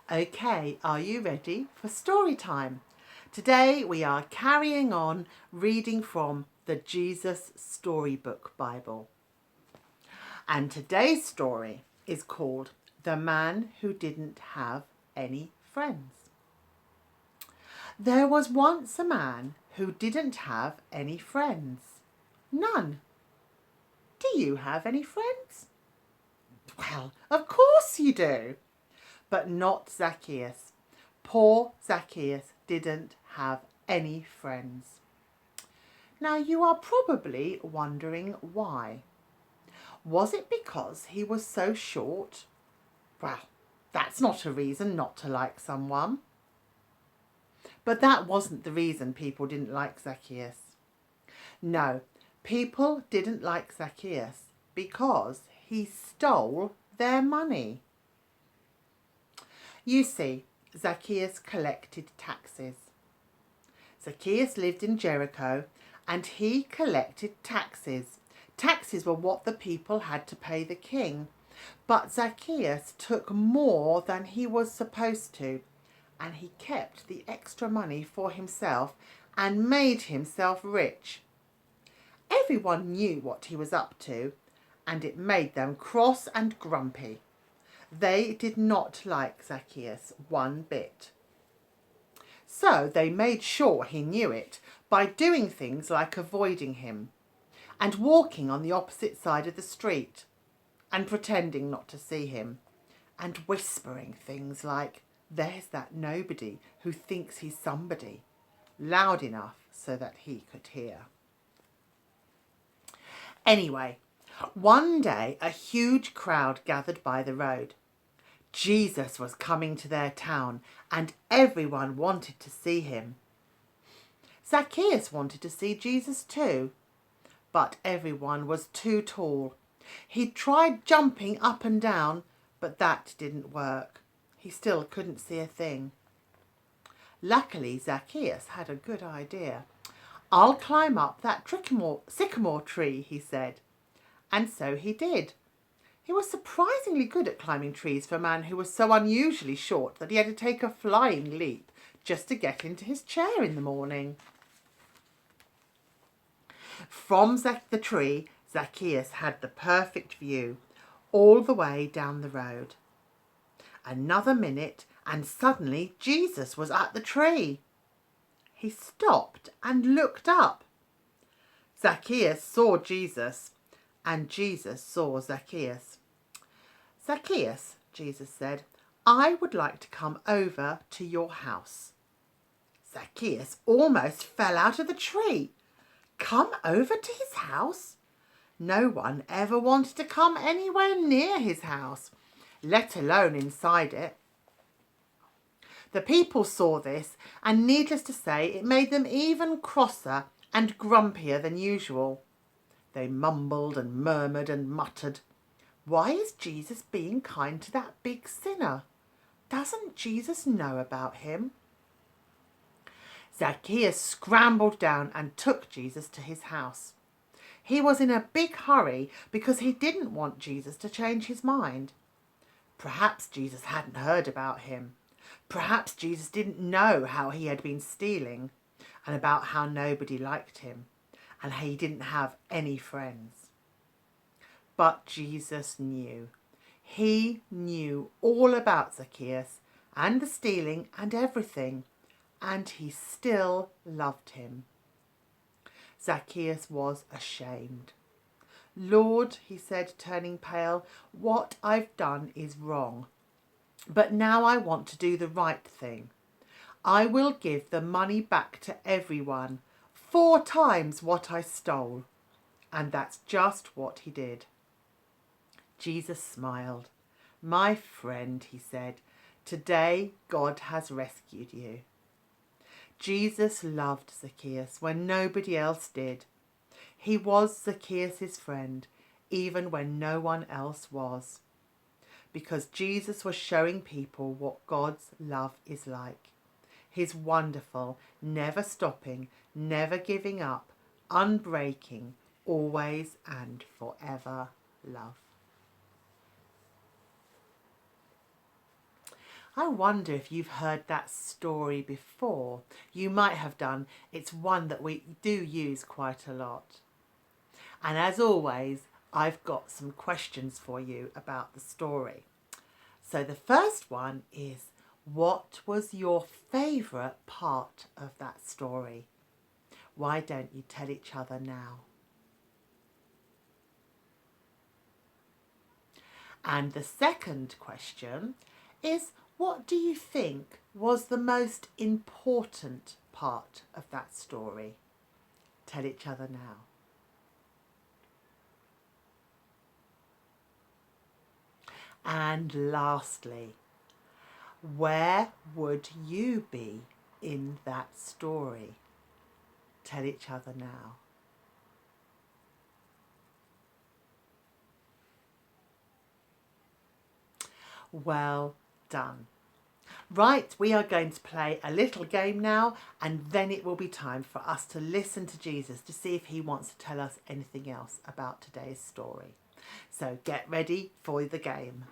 Okay, are you ready for story time? Today we are carrying on reading from the Jesus Storybook Bible. And today's story is called The Man Who Didn't Have Any Friends. There was once a man who didn't have any friends. None. Do you have any friends? Well, of course you do. But not Zacchaeus. Poor Zacchaeus didn't have any friends. Now you are probably wondering why. Was it because he was so short? Well, that's not a reason not to like someone. But that wasn't the reason people didn't like Zacchaeus. No, people didn't like Zacchaeus because he stole their money. You see, Zacchaeus collected taxes. Zacchaeus lived in Jericho and he collected taxes. Taxes were what the people had to pay the king. But Zacchaeus took more than he was supposed to, and he kept the extra money for himself and made himself rich. Everyone knew what he was up to, and it made them cross and grumpy. They did not like Zacchaeus one bit. So they made sure he knew it by doing things like avoiding him and walking on the opposite side of the street and pretending not to see him and whispering things like, "There's that nobody who thinks he's somebody," loud enough so that he could hear. Anyway, one day a huge crowd gathered by the road. Jesus was coming to their town and everyone wanted to see him. Zacchaeus wanted to see Jesus too, but everyone was too tall. He tried jumping up and down, but that didn't work. He still couldn't see a thing. Luckily, Zacchaeus had a good idea. "I'll climb up that sycamore tree," he said. And so he did. He was surprisingly good at climbing trees for a man who was so unusually short that he had to take a flying leap just to get into his chair in the morning. From the tree, Zacchaeus had the perfect view all the way down the road. Another minute and suddenly Jesus was at the tree. He stopped and looked up. Zacchaeus saw Jesus and Jesus saw Zacchaeus. "Zacchaeus," Jesus said, "I would like to come over to your house." Zacchaeus almost fell out of the tree. Come over to his house? No one ever wanted to come anywhere near his house, let alone inside it. The people saw this, and needless to say, it made them even crosser and grumpier than usual. They mumbled and murmured and muttered. Why is Jesus being kind to that big sinner? Doesn't Jesus know about him? Zacchaeus scrambled down and took Jesus to his house. He was in a big hurry because he didn't want Jesus to change his mind. Perhaps Jesus hadn't heard about him. Perhaps Jesus didn't know how he had been stealing and about how nobody liked him and how he didn't have any friends. But Jesus knew. He knew all about Zacchaeus and the stealing and everything, and he still loved him. Zacchaeus was ashamed. "Lord," he said, turning pale, "what I've done is wrong. But now I want to do the right thing. I will give the money back to everyone, 4 times what I stole." And that's just what he did. Jesus smiled. "My friend," he said, "today God has rescued you." Jesus loved Zacchaeus when nobody else did. He was Zacchaeus' friend, even when no one else was. Because Jesus was showing people what God's love is like. His wonderful, never stopping, never giving up, unbreaking, always and forever love. I wonder if you've heard that story before. You might have done. It's one that we do use quite a lot. And as always, I've got some questions for you about the story. So the first one is, what was your favourite part of that story? Why don't you tell each other now? And the second question is, what do you think was the most important part of that story? Tell each other now. And lastly, where would you be in that story? Tell each other now. Well done. Right, we are going to play a little game now, and then it will be time for us to listen to Jesus to see if he wants to tell us anything else about today's story. So get ready for the game.